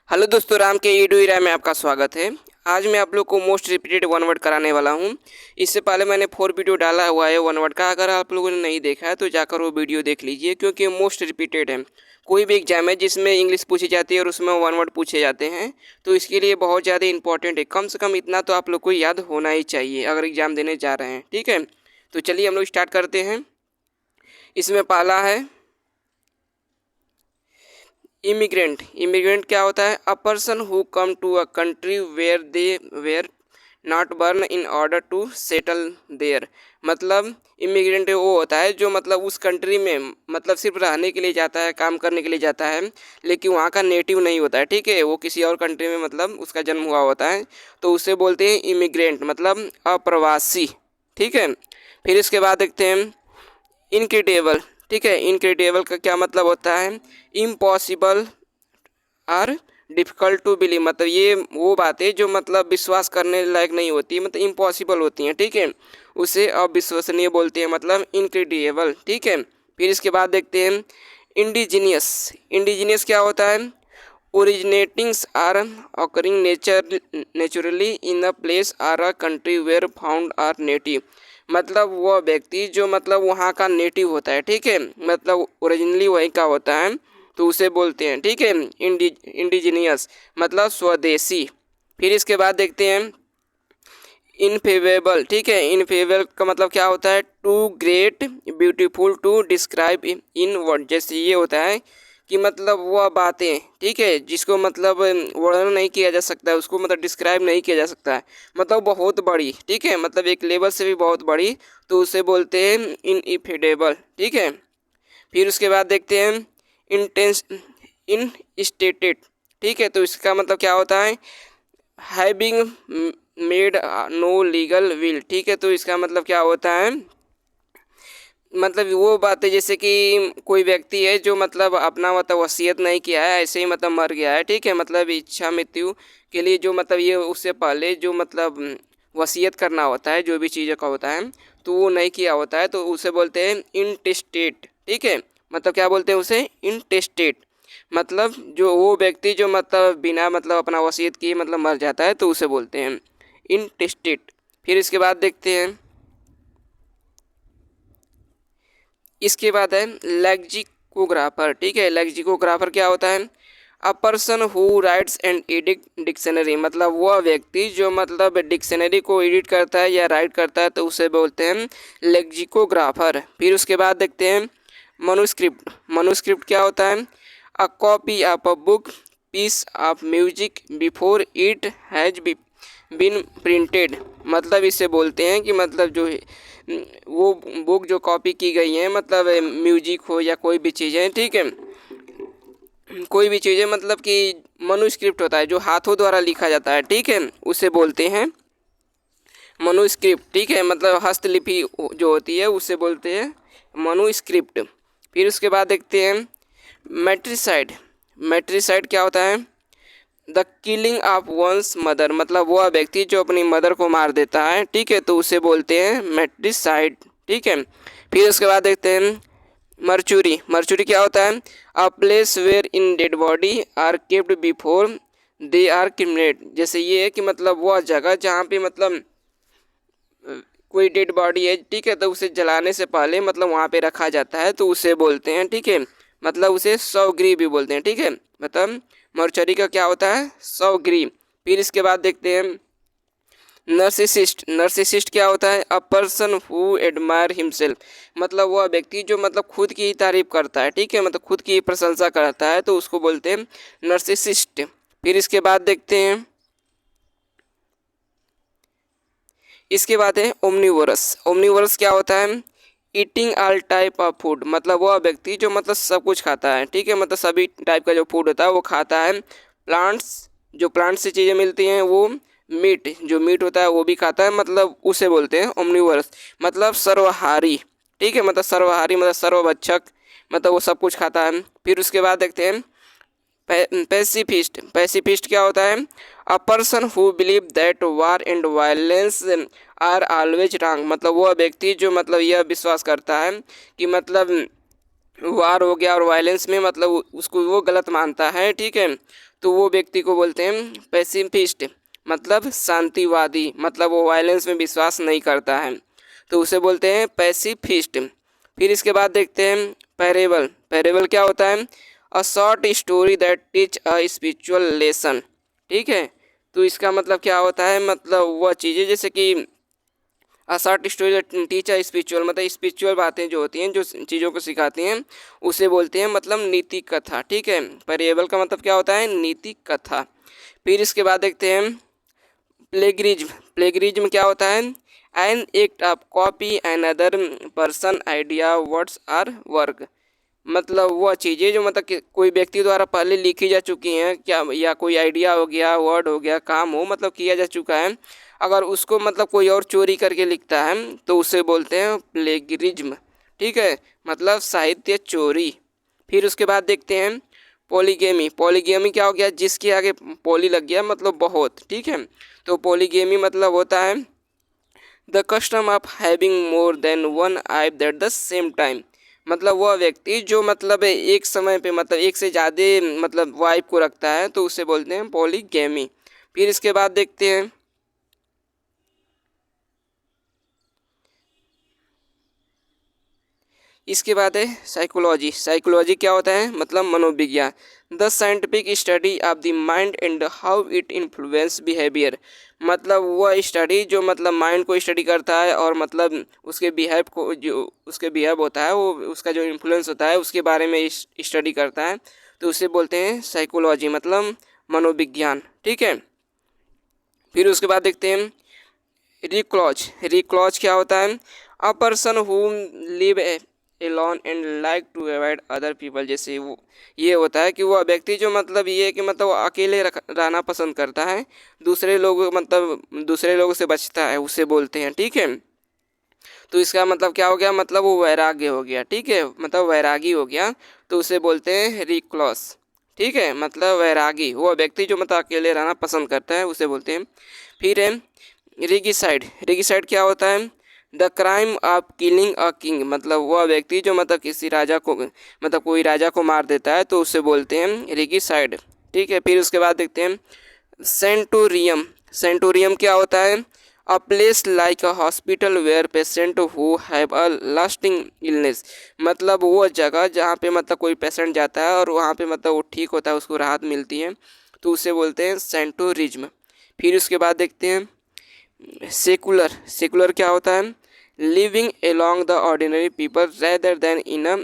Hello दोस्तों, राम के Edu में आपका स्वागत है। आज मैं आप लोग को मोस्ट रिपीटेड वन वर्ड कराने वाला हूं। इससे पहले मैंने 4 वीडियो डाला हुआ है वन वर्ड का। अगर आप लोगों ने नहीं देखा है तो जाकर वो वीडियो देख लीजिए, क्योंकि मोस्ट रिपीटेड है। कोई भी एग्जाम है जिसमें इंग्लिश पूछी जाती है और उसमें वन वर्ड पूछे जाते हैं, तो इसके लिए बहुत ज़्यादा इंपॉर्टेंट है। कम से कम इतना तो आप लोग को याद होना ही चाहिए अगर एग्ज़ाम देने जा रहे हैं। ठीक है, तो चलिए हम लोग स्टार्ट करते हैं। इसमें पहला है इमिग्रेंट। इमिग्रेंट क्या होता है? A person who come to a country where they were not born in order to settle there. मतलब इमिग्रेंट वो होता है जो मतलब उस कंट्री में मतलब सिर्फ रहने के लिए जाता है, काम करने के लिए जाता है, लेकिन वहाँ का नेटिव नहीं होता है। ठीक है, वो किसी और कंट्री में मतलब उसका जन्म हुआ होता है, तो उसे बोलते हैं इमिग्रेंट, मतलब अप्रवासी। ठीक है, फिर इसके बाद देखते हैं इनक्रेडिबल। ठीक है, इनक्रेडिबल का क्या मतलब होता है? इम्पॉसिबल और डिफ़िकल्ट टू बिलीव। मतलब ये वो बातें जो मतलब विश्वास करने लायक नहीं होती, मतलब इम्पॉसिबल होती हैं। ठीक है, उसे अविश्वसनीय बोलते हैं, मतलब इनक्रेडिबल। ठीक है, फिर इसके बाद देखते हैं इंडिजीनियस। इंडिजीनियस क्या होता है? Originating or occurring naturally in a place or a country where found or native. मतलब वह व्यक्ति जो मतलब वहाँ का नेटिव होता है। ठीक है, मतलब ओरिजिनली वहीं का होता है, तो उसे बोलते हैं। ठीक है, इंडिजीनियस मतलब स्वदेशी। फिर इसके बाद देखते हैं इनफेवेबल। ठीक है, इनफेवेबल का मतलब क्या होता है? Too great beautiful to describe in word. जैसे ये होता है कि मतलब वह बातें, ठीक है, जिसको मतलब वर्णन नहीं किया जा सकता है, उसको मतलब डिस्क्राइब नहीं किया जा सकता है, मतलब बहुत बड़ी। ठीक है, मतलब एक लेवल से भी बहुत बड़ी, तो उसे बोलते हैं इनइफेडेबल। ठीक है, फिर उसके बाद देखते हैं इंटेंस इन स्टेटेड। ठीक है, तो इसका मतलब क्या होता है? Having made no legal will. ठीक है, तो इसका मतलब क्या होता है? मतलब वो बातें जैसे कि कोई व्यक्ति है जो मतलब अपना मतलब वसीयत नहीं किया है, ऐसे ही मतलब मर गया है। ठीक है, मतलब इच्छा मृत्यु के लिए जो मतलब ये उससे पहले जो मतलब वसीयत करना होता है, जो भी चीज़ों का होता है, तो वो नहीं किया होता है, तो उसे बोलते हैं इंटेस्टेट। ठीक है, मतलब क्या बोलते हैं उसे? इंटेस्टेट। मतलब जो वो व्यक्ति जो मतलब बिना मतलब अपना वसीयत किए मतलब मर जाता है, तो उसे बोलते हैं इंटेस्टेट। फिर इसके बाद देखते हैं, इसके बाद है लेक्सिकोग्राफर। ठीक है, लेक्सिकोग्राफर क्या होता है? A person who rights and edit dictionary. मतलब वह व्यक्ति जो मतलब डिक्शनरी को एडिट करता है या राइट करता है, तो उसे बोलते हैं लेक्सिकोग्राफर। फिर उसके बाद देखते हैं मनुस्क्रिप्ट। मनुस्क्रिप्ट क्या होता है? A copy of a book piece of music before it has been printed. मतलब इसे बोलते हैं कि मतलब जो वो बुक जो कॉपी की गई है, मतलब म्यूजिक हो या कोई भी चीज़ें, ठीक है, कोई भी चीज़ें मतलब कि मनुस्क्रिप्ट होता है जो हाथों द्वारा लिखा जाता है। ठीक है, उसे बोलते हैं मनुस्क्रिप्ट। ठीक है, मतलब हस्तलिपि जो होती है उसे बोलते हैं मनुस्क्रिप्ट। फिर उसके बाद देखते हैं मैट्रिसाइड। मैट्रिसाइड क्या होता है? The killing of one's mother. मतलब वह व्यक्ति जो अपनी मदर को मार देता है। ठीक है, तो उसे बोलते हैं मैट्रिसाइड। ठीक है, फिर उसके बाद देखते हैं मर्चुरी। मर्चुरी क्या होता है? A place where in dead body are kept before they are cremate. जैसे ये है कि मतलब वह जगह जहाँ पे मतलब कोई डेड बॉडी है, ठीक है, तो उसे जलाने से पहले मतलब वहाँ पे रखा जाता है, तो उसे बोलते हैं, ठीक है, मतलब उसे शवगृह भी बोलते हैं। ठीक है, मतलब मर्चरी का क्या होता है? शवगृह। फिर इसके बाद देखते हैं नर्सिसिस्ट। नर्सिसिस्ट क्या होता है? A person who admire himself. मतलब वह व्यक्ति जो मतलब खुद की ही तारीफ करता है। ठीक है, मतलब खुद की ही प्रशंसा करता है, तो उसको बोलते हैं नर्सिसिस्ट। फिर इसके बाद देखते हैं, इसके बाद है ओमनीवोरस। ओमनीवोरस क्या होता है? Eating all type of food. मतलब वह व्यक्ति जो मतलब सब कुछ खाता है। ठीक है, मतलब सभी टाइप का जो फूड होता है वो खाता है। प्लांट्स, जो प्लांट से चीज़ें मिलती हैं, वो मीट, जो मीट होता है वो भी खाता है, मतलब उसे बोलते हैं ओमनीवोरस, मतलब सर्वहारी। ठीक है, मतलब सर्वहारी मतलब सर्वभक्षक, मतलब वो सब कुछ खाता है। फिर उसके बाद देखते हैं पैसिफिस्ट। पैसिफिस्ट क्या होता है? A person who believe that war and violence are always wrong. मतलब वह व्यक्ति जो मतलब यह विश्वास करता है कि मतलब वार हो गया और वायलेंस में मतलब उसको वो गलत मानता है। ठीक है, तो वो व्यक्ति को बोलते हैं पैसिफिस्ट, मतलब शांतिवादी, मतलब वो वायलेंस में विश्वास नहीं करता है, तो उसे बोलते हैं पैसिफिस्ट। फिर इसके बाद देखते हैं पैरेबल। पैरेबल क्या होता है? A short story that teach a spiritual lesson. ठीक है, तो इसका मतलब क्या होता है? मतलब वह चीज़ें जैसे कि a short story teach a spiritual, मतलब स्पिरिचुअल बातें जो होती हैं, जो चीज़ों को सिखाती हैं, उसे बोलते हैं मतलब नीति कथा। ठीक है, पैरेबल का मतलब क्या होता है? नीति कथा। फिर इसके बाद देखते हैं प्लेगरिज्म। प्लेगरिज्म क्या होता है? An act of copy another person idea words or work, मतलब वह चीज़ें जो मतलब कि कोई व्यक्ति द्वारा पहले लिखी जा चुकी हैं, क्या या कोई आइडिया हो गया, वर्ड हो गया, काम हो, मतलब किया जा चुका है, अगर उसको मतलब कोई और चोरी करके लिखता है तो उसे बोलते हैं प्लेगरिज्म। ठीक है, मतलब साहित्य चोरी। फिर उसके बाद देखते हैं पॉलीगेमी। पॉलीगेमी क्या हो गया? जिसके आगे पॉली लग गया मतलब बहुत। ठीक है, तो पॉलीगेमी मतलब होता है the custom of having more than one wife at the same time, मतलब वह व्यक्ति जो मतलब एक समय पे मतलब एक से ज़्यादा मतलब वाइफ को रखता है, तो उसे बोलते हैं पॉलीगेमी। फिर इसके बाद देखते हैं इसके बाद है साइकोलॉजी। साइकोलॉजी क्या होता है? मतलब मनोविज्ञान। The scientific study of the mind and how it influence behaviour, मतलब वह स्टडी जो मतलब माइंड को स्टडी करता है और मतलब उसके बिहेव को, जो उसके बिहेव होता है, वो उसका जो इन्फ्लुएंस होता है उसके बारे में स्टडी करता है, तो उसे बोलते हैं साइकोलॉजी, मतलब मनोविज्ञान। ठीक है, फिर उसके बाद देखते हैं रिक्लॉज। रिक्लॉज क्या होता है? A person who live alone and like to avoid other people, जैसे वो ये होता है कि वह व्यक्ति जो मतलब ये है कि मतलब वो अकेले रहना पसंद करता है, दूसरे लोग मतलब दूसरे लोगों से बचता है, उसे बोलते हैं। ठीक है, तो इसका मतलब क्या हो गया? मतलब वो वैराग्य हो गया। ठीक है, मतलब वैरागी हो गया, तो उसे बोलते हैं रिक्लॉस। ठीक है, मतलब वैरागी, वो व्यक्ति जो मतलब अकेले रहना पसंद करता है, उसे बोलते हैं। फिर है रिगिसाइड। रिगिसाइड क्या होता है? The crime of killing a king, मतलब वह व्यक्ति जो मतलब किसी राजा को मतलब कोई राजा को मार देता है, तो उसे बोलते हैं रिगिसाइड। ठीक है, फिर उसके बाद देखते हैं सेंटोरियम। सेंटोरियम क्या होता है? A place like a hospital where patient who have a lasting illness, मतलब वो जगह जहाँ पे मतलब कोई पेशेंट जाता है और वहाँ पे मतलब वो ठीक होता है, उसको राहत मिलती है, तो उसे बोलते हैं सेंटोरिज्म। फिर उसके बाद देखते हैं सेकुलर। सेकुलर क्या होता है? Living along the ordinary people rather then in a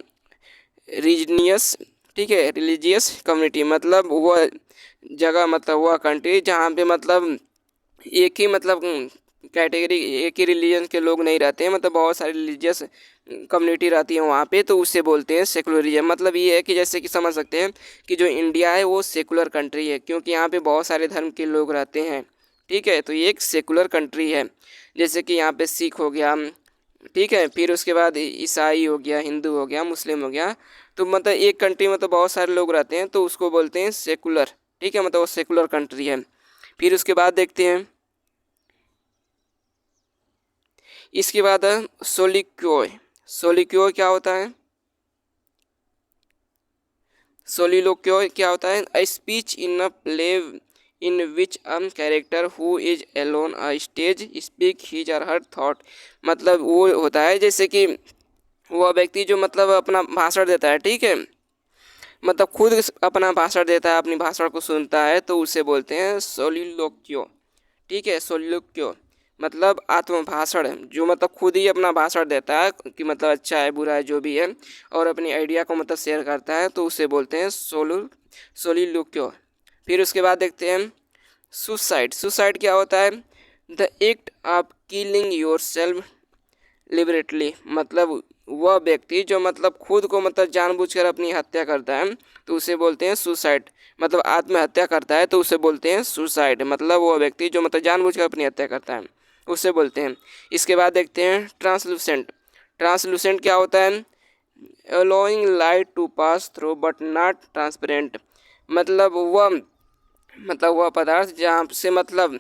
religious, ठीक है, रिलीजियस कम्युनिटी, मतलब वह जगह मतलब वह कंट्री जहाँ पे मतलब एक ही मतलब कैटेगरी, एक ही रिलीजन के लोग नहीं रहते हैं, मतलब बहुत सारी रिलीजियस कम्युनिटी रहती है वहाँ पे, तो उससे बोलते हैं सेकुलरिज्म। मतलब ये है कि जैसे कि समझ सकते हैं कि जो इंडिया है वो सेकुलर कंट्री है, क्योंकि यहाँ पे बहुत सारे धर्म के लोग रहते हैं। ठीक है, तो ये एक सेकुलर कंट्री है। जैसे कि यहाँ पे सिख हो गया, ठीक है, फिर उसके बाद ईसाई हो गया, हिंदू हो गया, मुस्लिम हो गया, तो मतलब एक कंट्री में तो बहुत सारे लोग रहते हैं, तो उसको बोलते हैं सेकुलर। ठीक है, मतलब वो सेकुलर कंट्री है। फिर उसके बाद देखते हैं इसके बाद सोलिक्योय। सोलिक्योय क्या होता है? सोलिलोक्योय क्या होता है? A speech in a play in which character who is alone a stage speak his or her thought, मतलब वो होता है जैसे कि वह व्यक्ति जो मतलब अपना भाषण देता है, ठीक है, मतलब खुद अपना भाषण देता है, अपनी भाषण को सुनता है, तो उसे बोलते हैं सोलिलोक्यो। ठीक है, सोलिलोक्यो मतलब आत्मभाषण, जो मतलब खुद ही अपना भाषण देता है कि मतलब अच्छा है बुरा है जो भी है, और अपनी आइडिया को मतलब शेयर करता है, तो उसे बोलते हैं सोलिलोक्यो। फिर उसके बाद देखते हैं सुसाइड। सुसाइड क्या होता है? The act of killing yourself deliberately, मतलब वह व्यक्ति जो मतलब खुद को मतलब जानबूझकर अपनी हत्या करता है, तो उसे बोलते हैं सुसाइड, मतलब आत्महत्या करता है, तो उसे बोलते हैं सुसाइड, मतलब वह व्यक्ति जो मतलब जानबूझकर अपनी हत्या करता है, उसे बोलते हैं। इसके बाद देखते हैं ट्रांसलूसेंट। ट्रांसलूसेंट क्या होता है? Allowing light to pass through but not transparent, मतलब वह पदार्थ जहाँ से मतलब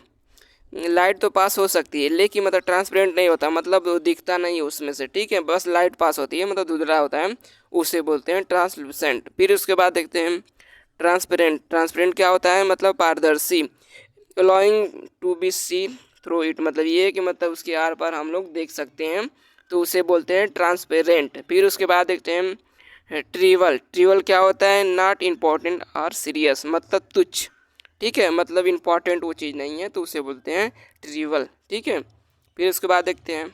लाइट तो पास हो सकती है, लेकिन मतलब ट्रांसपेरेंट नहीं होता, मतलब वो दिखता नहीं है उसमें से। ठीक है, बस लाइट पास होती है, मतलब धुंधला होता है, उसे बोलते हैं ट्रांसलूसेंट। फिर उसके बाद देखते हैं ट्रांसपेरेंट, ट्रांसपेरेंट क्या होता है मतलब पारदर्शी। Allowing to be see through it, मतलब ये है कि मतलब उसके आर पार हम लोग देख सकते हैं, तो उसे बोलते हैं ट्रांसपेरेंट। फिर उसके बाद देखते हैं ट्रिवल। ट्रिवल क्या होता है, नॉट इम्पॉर्टेंट और सीरियस, मतलब तुच्छ, ठीक है, मतलब इम्पॉर्टेंट वो चीज़ नहीं है, तो उसे बोलते हैं ट्रिवल, ठीक है। फिर उसके बाद देखते हैं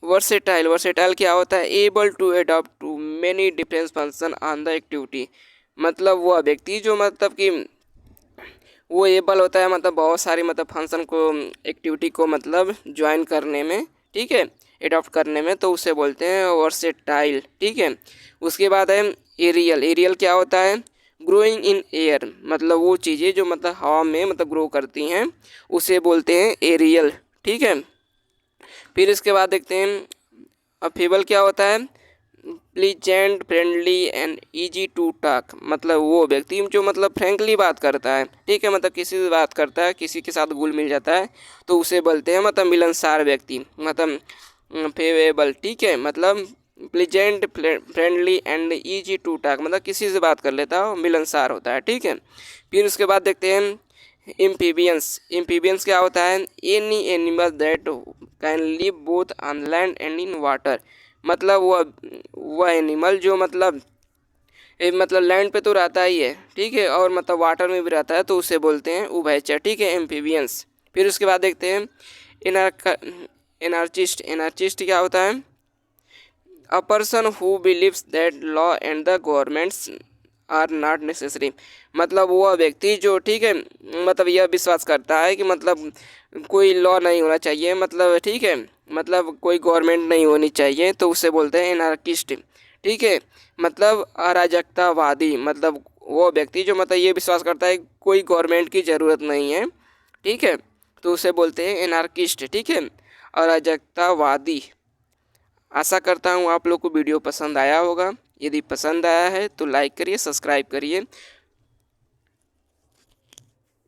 वर्सेटाइल। वर्सेटाइल क्या होता है, able to adopt to many different function on the activity, मतलब वह व्यक्ति जो मतलब कि वो एबल होता है मतलब बहुत सारी मतलब फंक्शन को, एक्टिविटी को मतलब ज्वाइन करने में, ठीक है, एडॉप्ट करने में, तो उसे बोलते हैं वर्सेटाइल, ठीक है। उसके बाद है एरियल। एरियल क्या होता है, ग्रोइंग इन एयर, मतलब वो चीज़ें जो मतलब हवा में मतलब ग्रो करती हैं, उसे बोलते हैं एरियल, ठीक है। फिर इसके बाद देखते हैं अफेबल क्या होता है, pleasant, friendly and easy to talk, मतलब वो व्यक्ति जो मतलब फ्रेंकली बात करता है, ठीक है, मतलब किसी से बात करता है, किसी के साथ घुल मिल जाता है, तो उसे बोलते हैं मतलब मिलनसार व्यक्ति, मतलब फेवेबल, ठीक है, मतलब pleasant, friendly and easy to talk, मतलब किसी से बात कर लेता है, मिलनसार होता है, ठीक है। फिर उसके बाद देखते हैं एम्फीबियंस। एम्फीबियंस क्या होता है, any animal that can live both on land and in water, मतलब वह एनिमल जो मतलब मतलब लैंड पे तो रहता ही है, ठीक है, और मतलब वाटर में भी रहता है, तो उसे बोलते हैं उभयचर, ठीक है, एम्फीबियंस। फिर उसके बाद देखते हैं एनार्चिस्ट। एनार्चिस्ट क्या होता है, a person who believes that law and the governments are not necessary, मतलब वह व्यक्ति जो, ठीक है, मतलब यह विश्वास करता है कि मतलब कोई लॉ नहीं होना चाहिए, मतलब ठीक है, मतलब कोई गवर्नमेंट नहीं होनी चाहिए, तो उसे बोलते हैं एनार्किस्ट, ठीक है, मतलब अराजकतावादी, मतलब वो व्यक्ति जो मतलब ये विश्वास करता है कोई गवर्नमेंट की ज़रूरत नहीं है, ठीक है, तो उसे बोलते हैं एनार्किस्ट, ठीक है, अराजकतावादी। आशा करता हूँ आप लोग को वीडियो पसंद आया होगा। यदि पसंद आया है तो लाइक करिए, सब्सक्राइब करिए